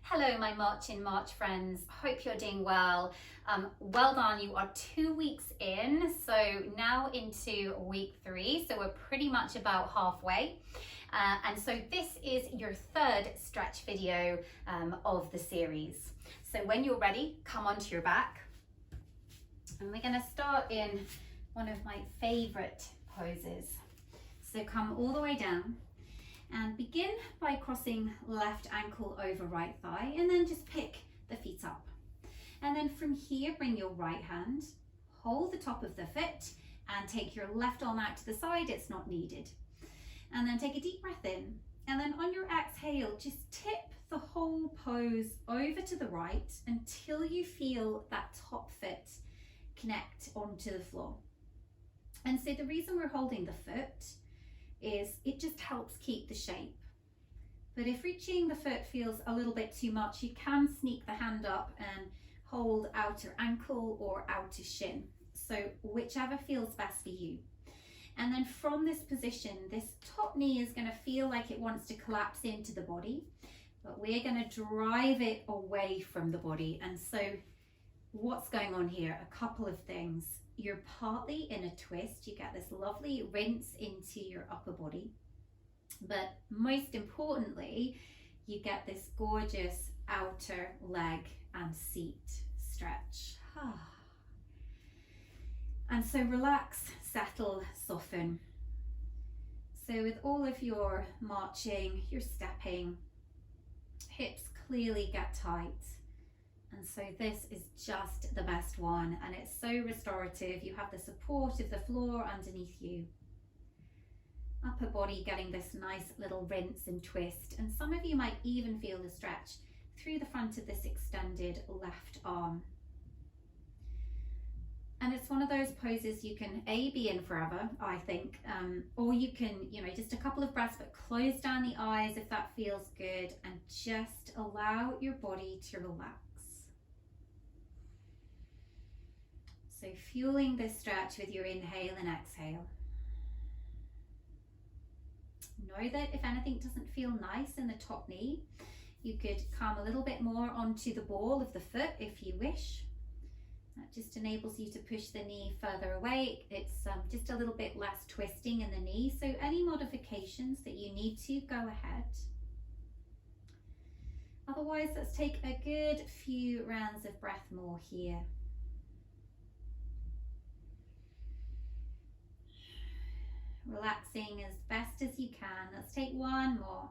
Hello, my March in March friends. Hope you're doing well. Well done. You are 2 weeks in, so now into week 3. So we're pretty much about halfway. And so this is your third stretch video of the series. So when you're ready, come onto your back. And we're going to start in one of my favorite poses. So come all the way down. And begin by crossing left ankle over right thigh, and then just pick the feet up. And then from here, bring your right hand, hold the top of the foot, and take your left arm out to the side. It's not needed. And then take a deep breath in. And then on your exhale, just tip the whole pose over to the right until you feel that top foot connect onto the floor. And so the reason we're holding the foot is it just helps keep the shape. But if reaching the foot feels a little bit too much, you can sneak the hand up and hold outer ankle or outer shin. So whichever feels best for you. And then from this position, this top knee is going to feel like it wants to collapse into the body, but we're going to drive it away from the body. And so what's going on here? A couple of things. You're partly in a twist. You get this lovely rinse into your upper body, but most importantly, you get this gorgeous outer leg and seat stretch. And so relax, settle, soften. So with all of your marching, your stepping, hips clearly get tight. And so this is just the best one, and it's so restorative. You have the support of the floor underneath you. Upper body getting this nice little rinse and twist. And some of you might even feel the stretch through the front of this extended left arm. And it's one of those poses you can be in forever, I think, or you can, just a couple of breaths, but close down the eyes if that feels good, and just allow your body to relax. So fueling this stretch with your inhale and exhale. Know that if anything doesn't feel nice in the top knee, you could come a little bit more onto the ball of the foot if you wish. That just enables you to push the knee further away. It's just a little bit less twisting in the knee. So any modifications that you need to, go ahead. Otherwise, let's take a good few rounds of breath more here. Relaxing as best as you can. Let's take one more.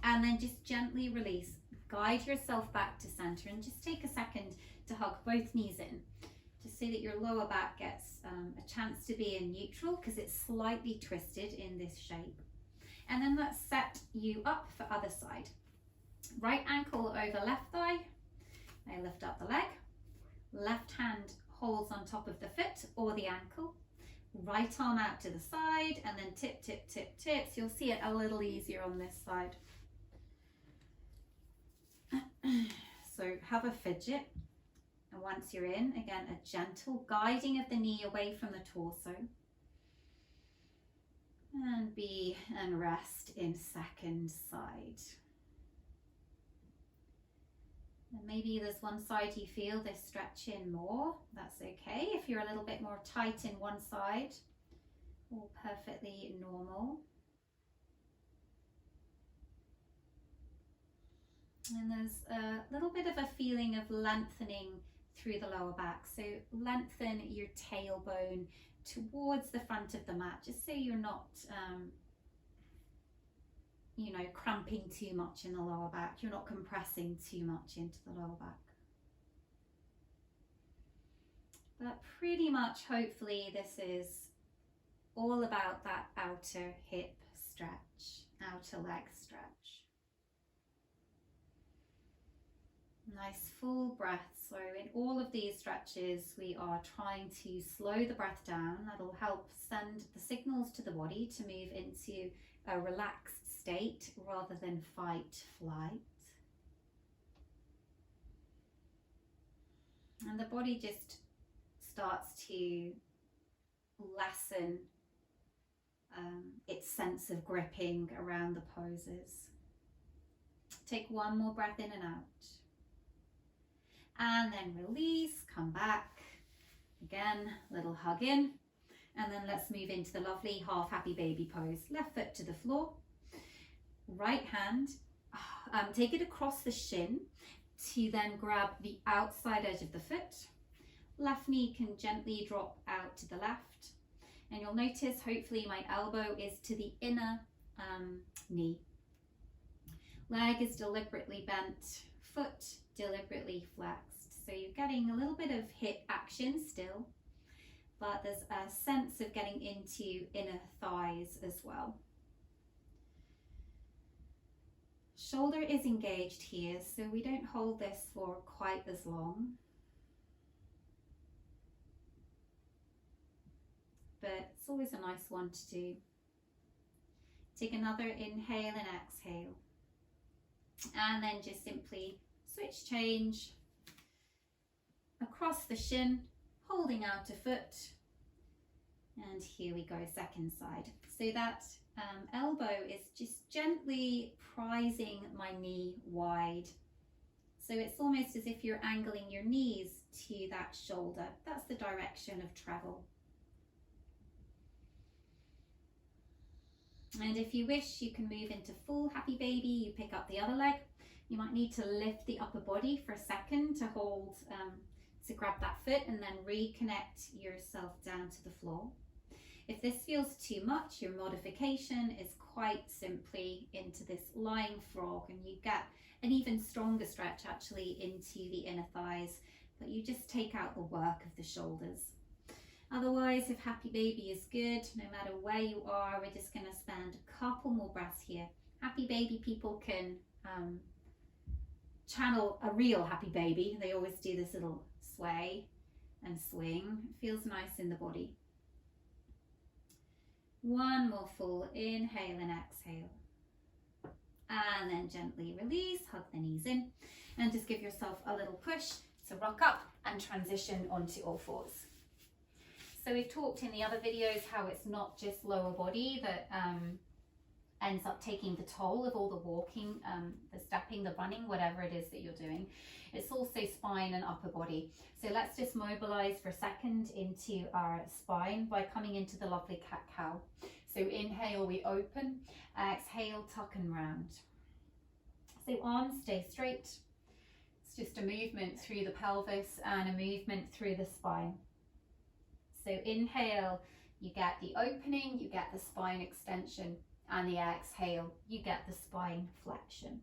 And then just gently release. Guide yourself back to center and just take a second to hug both knees in, just so that your lower back gets a chance to be in neutral because it's slightly twisted in this shape. And then let's set you up for other side. Right ankle over left thigh. I lift up the leg. Left hand holds on top of the foot or the ankle. Right arm out to the side, and then tip, tip, tip, tip. So you'll see it a little easier on this side. So have a fidget, and once you're in, again, a gentle guiding of the knee away from the torso. And be and rest in second side. And maybe there's one side you feel this stretch in more, that's okay. If you're a little bit more tight in one side, all perfectly normal. And there's a little bit of a feeling of lengthening through the lower back. So lengthen your tailbone towards the front of the mat, just so you're not cramping too much in the lower back. You're not compressing too much into the lower back. But pretty much, hopefully, this is all about that outer hip stretch, outer leg stretch. Nice full breath. So in all of these stretches, we are trying to slow the breath down. That'll help send the signals to the body to move into a relaxed state rather than fight, flight. And the body just starts to lessen its sense of gripping around the poses. Take one more breath in and out. And then release, come back. Again, little hug in. And then let's move into the lovely half happy baby pose. Left foot to the floor. Right hand, take it across the shin to then grab the outside edge of the foot. Left knee can gently drop out to the left. And you'll notice, hopefully, my elbow is to the inner knee. Leg is deliberately bent, foot deliberately flexed. So you're getting a little bit of hip action still, but there's a sense of getting into inner thighs as well. Shoulder is engaged here, so we don't hold this for quite as long. But it's always a nice one to do. Take another inhale and exhale. And then just simply switch change across the shin, holding out a foot. And here we go, second side. So that elbow is just gently prizing my knee wide. So it's almost as if you're angling your knees to that shoulder. That's the direction of travel. And if you wish, you can move into full happy baby. You pick up the other leg. You might need to lift the upper body for a second to hold, to grab that foot and then reconnect yourself down to the floor. If this feels too much, your modification is quite simply into this lying frog, and you get an even stronger stretch actually into the inner thighs, but you just take out the work of the shoulders. Otherwise, if happy baby is good, no matter where you are, we're just going to spend a couple more breaths here. Happy baby people can channel a real happy baby. They always do this little sway and swing. It feels nice in the body. One more full inhale and exhale. And then gently release, hug the knees in, and just give yourself a little push to rock up and transition onto all fours. So we've talked in the other videos how it's not just lower body that ends up taking the toll of all the walking, the stepping, the running, whatever it is that you're doing. It's also spine and upper body. So let's just mobilize for a second into our spine by coming into the lovely cat-cow. So inhale, we open, exhale, tuck and round. So arms stay straight. It's just a movement through the pelvis and a movement through the spine. So inhale, you get the opening, you get the spine extension, and the exhale, you get the spine flexion.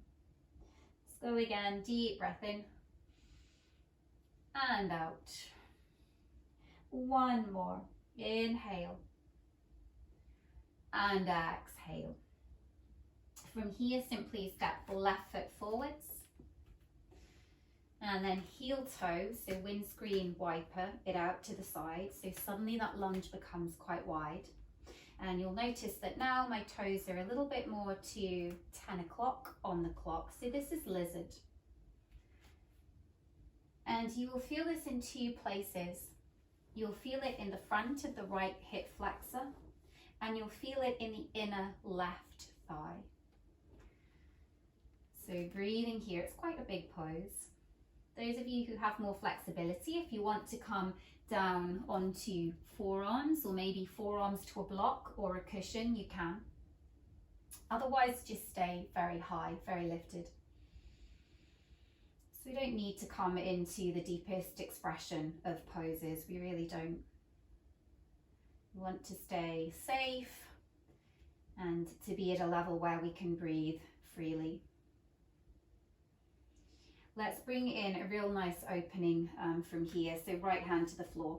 Let's go again, deep breath in and out. One more, inhale and exhale. From here, simply step left foot forwards. And then heel toe, so windscreen wiper it out to the side. So suddenly that lunge becomes quite wide. And you'll notice that now my toes are a little bit more to 10 o'clock on the clock. So this is lizard. And you will feel this in two places. You'll feel it in the front of the right hip flexor, and you'll feel it in the inner left thigh. So breathing here, it's quite a big pose. Those of you who have more flexibility, if you want to come down onto forearms or maybe forearms to a block or a cushion, you can. Otherwise, just stay very high, very lifted. So we don't need to come into the deepest expression of poses. We really don't. We want to stay safe and to be at a level where we can breathe freely. Let's bring in a real nice opening from here. So right hand to the floor.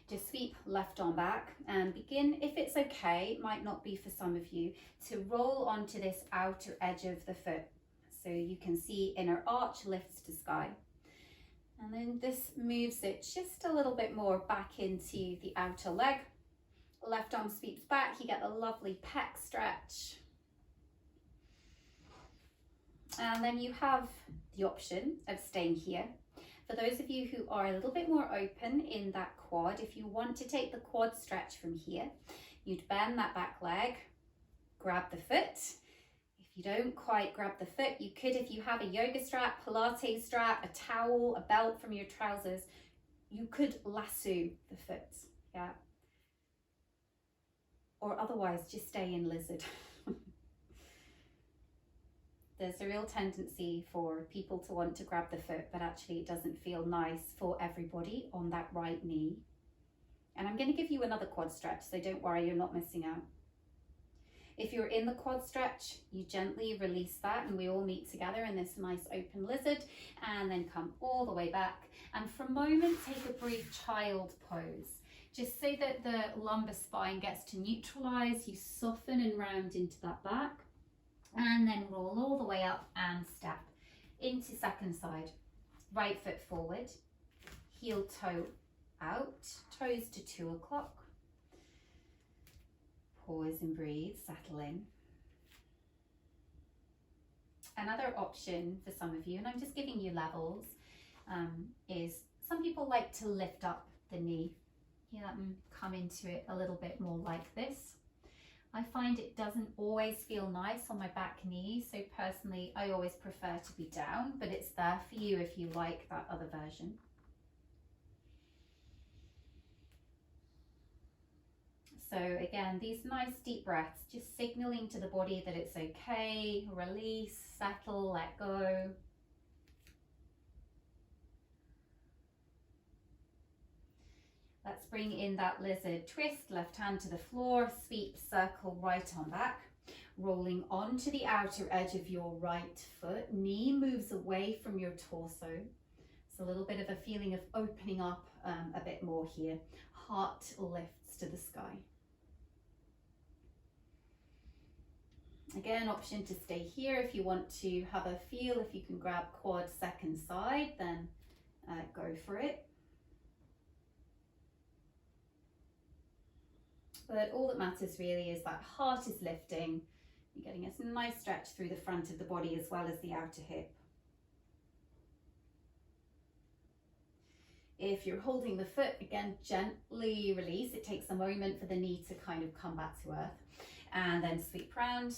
Just sweep left arm back and begin, if it's okay, it might not be for some of you, to roll onto this outer edge of the foot. So you can see inner arch lifts to sky. And then this moves it just a little bit more back into the outer leg. Left arm sweeps back, you get a lovely pec stretch. And then you have the option of staying here. For those of you who are a little bit more open in that quad, if you want to take the quad stretch from here, you'd bend that back leg, grab the foot. If you don't quite grab the foot, you could, if you have a yoga strap, Pilates strap, a towel, a belt from your trousers, you could lasso the foot, yeah. Or otherwise, just stay in lizard. There's a real tendency for people to want to grab the foot, but actually it doesn't feel nice for everybody on that right knee. And I'm going to give you another quad stretch, so don't worry, you're not missing out. If you're in the quad stretch, you gently release that and we all meet together in this nice open lizard, and then come all the way back. And for a moment, take a brief child pose, just so that the lumbar spine gets to neutralize. You soften and round into that back, and then roll all the way up and step into second side. Right foot forward, heel toe out, toes to 2 o'clock. Pause and breathe, settle in. Another option for some of you, and I'm just giving you levels, is some people like to lift up the knee. You let them come into it a little bit more like this. I find it doesn't always feel nice on my back knee, so personally I always prefer to be down, but it's there for you if you like that other version. So again, these nice deep breaths, just signaling to the body that it's okay, release, settle, let go. Let's bring in that lizard twist, left hand to the floor, sweep, circle right on back, rolling onto the outer edge of your right foot. Knee moves away from your torso. It's a little bit of a feeling of opening up a bit more here. Heart lifts to the sky. Again, option to stay here if you want to have a feel. If you can grab quad second side, then go for it. But all that matters really is that heart is lifting. You're getting a nice stretch through the front of the body as well as the outer hip. If you're holding the foot, again, gently release. It takes a moment for the knee to kind of come back to earth. And then sweep round.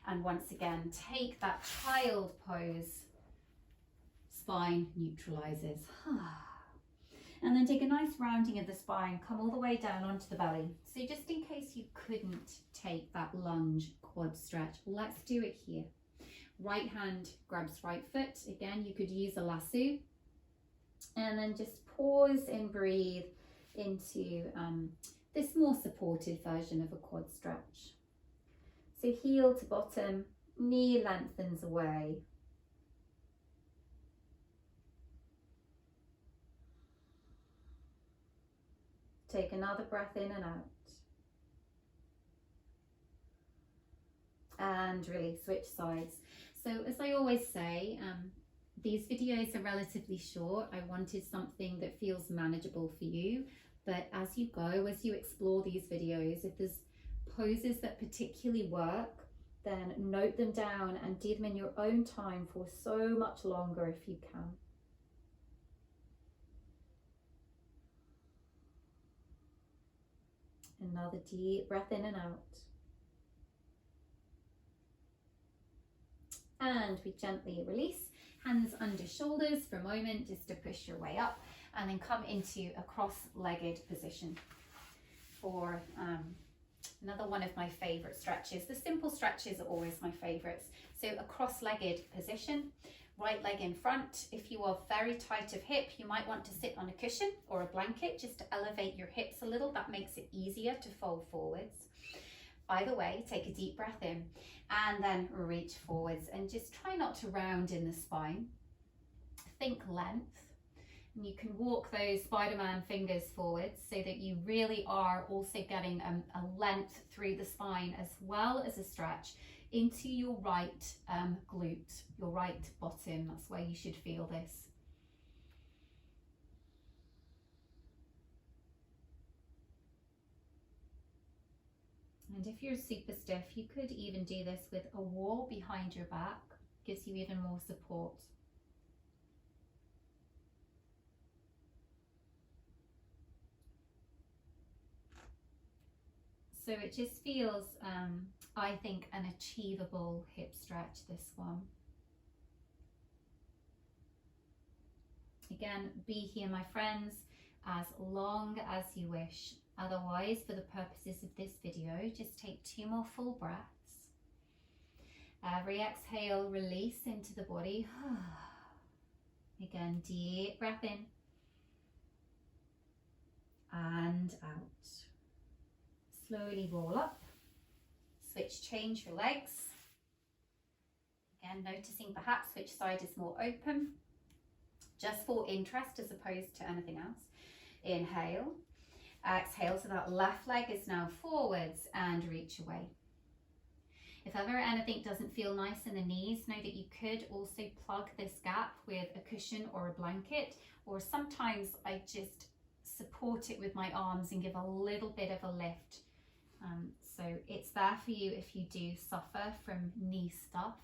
And once again, take that child pose. Spine neutralizes. And then take a nice rounding of the spine, come all the way down onto the belly. So just in case you couldn't take that lunge quad stretch, let's do it here. Right hand grabs right foot. Again, you could use a lasso. And then just pause and breathe into this more supported version of a quad stretch. So heel to bottom, knee lengthens away. Take another breath in and out. And release, switch sides. So as I always say, these videos are relatively short. I wanted something that feels manageable for you, but as you go, as you explore these videos, if there's poses that particularly work, then note them down and do them in your own time for so much longer if you can. Another deep breath in and out. And we gently release, hands under shoulders for a moment, just to push your way up, and then come into a cross-legged position for another one of my favorite stretches. The simple stretches are always my favorites. So a cross-legged position, right leg in front. If you are very tight of hip, you might want to sit on a cushion or a blanket just to elevate your hips a little. That makes it easier to fold forwards. Either way, take a deep breath in and then reach forwards, and just try not to round in the spine. Think length. And you can walk those Spider-Man fingers forwards so that you really are also getting a length through the spine as well as a stretch into your right glute, your right bottom. That's where you should feel this. And if you're super stiff, you could even do this with a wall behind your back. Gives you even more support. So it just feels I think, an achievable hip stretch, this one. Again, be here, my friends, as long as you wish. Otherwise, for the purposes of this video, just take 2 more full breaths. Every exhale, release into the body. Again, deep breath in and out. Slowly roll up. Switch, change your legs. Again, noticing perhaps which side is more open, just for interest as opposed to anything else. Inhale. Exhale, so that left leg is now forwards and reach away. If ever anything doesn't feel nice in the knees, know that you could also plug this gap with a cushion or a blanket, or sometimes I just support it with my arms and give a little bit of a lift. So it's there for you if you do suffer from knee stuff.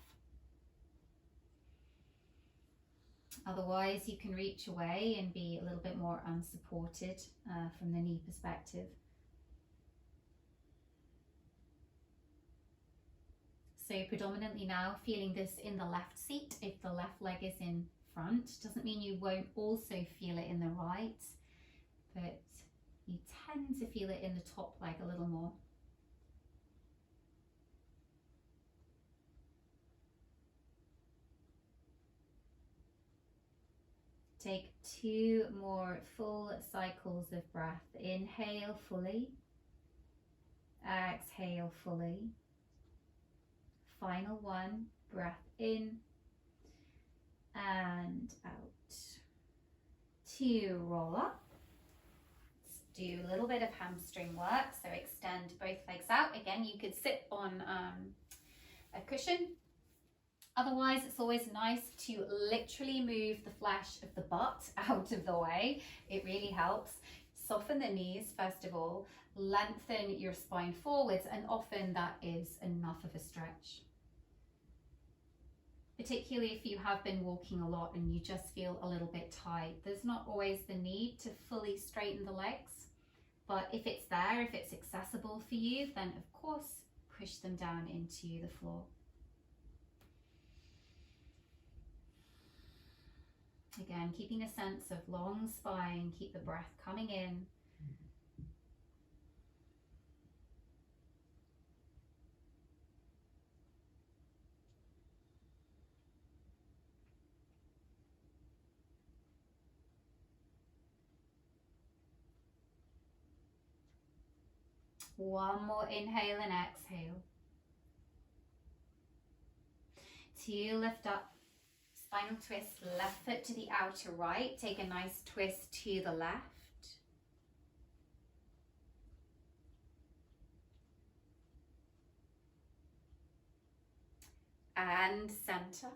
Otherwise, you can reach away and be a little bit more unsupported from the knee perspective. So predominantly now feeling this in the left seat. If the left leg is in front, doesn't mean you won't also feel it in the right, but you tend to feel it in the top leg a little more. Take 2 more full cycles of breath. Inhale fully. Exhale fully. Final one. Breath in and out. 2, roll up. Let's do a little bit of hamstring work. So extend both legs out. Again, you could sit on a cushion. Otherwise, it's always nice to literally move the flesh of the butt out of the way. It really helps. Soften the knees, first of all. Lengthen your spine forwards, and often that is enough of a stretch. Particularly if you have been walking a lot and you just feel a little bit tight. There's not always the need to fully straighten the legs, but if it's there, if it's accessible for you, then of course, push them down into the floor. Again, keeping a sense of long spine, keep the breath coming in. One more inhale and exhale. 2, lift up. Final twist, left foot to the outer right. Take a nice twist to the left. And center.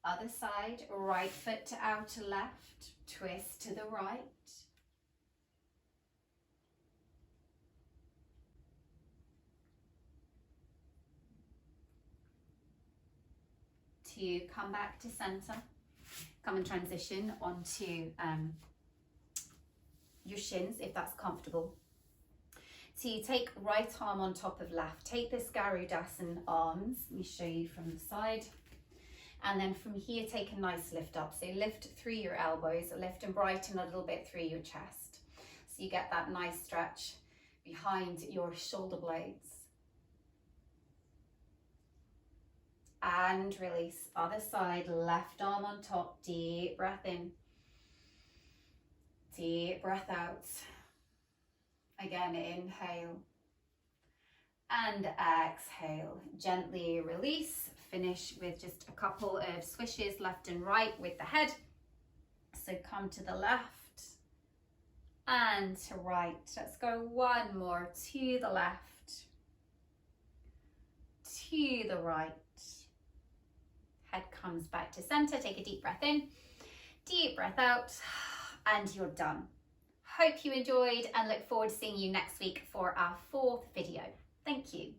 Other side, right foot to outer left. Twist to the right. To come back to center, come and transition onto your shins if that's comfortable. So you take right arm on top of left, take this Garudasana arms, let me show you from the side, and then from here take a nice lift up. So lift through your elbows, lift and brighten a little bit through your chest, so you get that nice stretch behind your shoulder blades. And release. Other side, left arm on top, deep breath in, deep breath out. Again, inhale and exhale. Gently release. Finish with just a couple of swishes left and right with the head. So come to the left and to right. Let's go 1 more, to the left, to the right. Head comes back to center. Take a deep breath in, deep breath out, and you're done. Hope you enjoyed and look forward to seeing you next week for our 4th video. Thank you.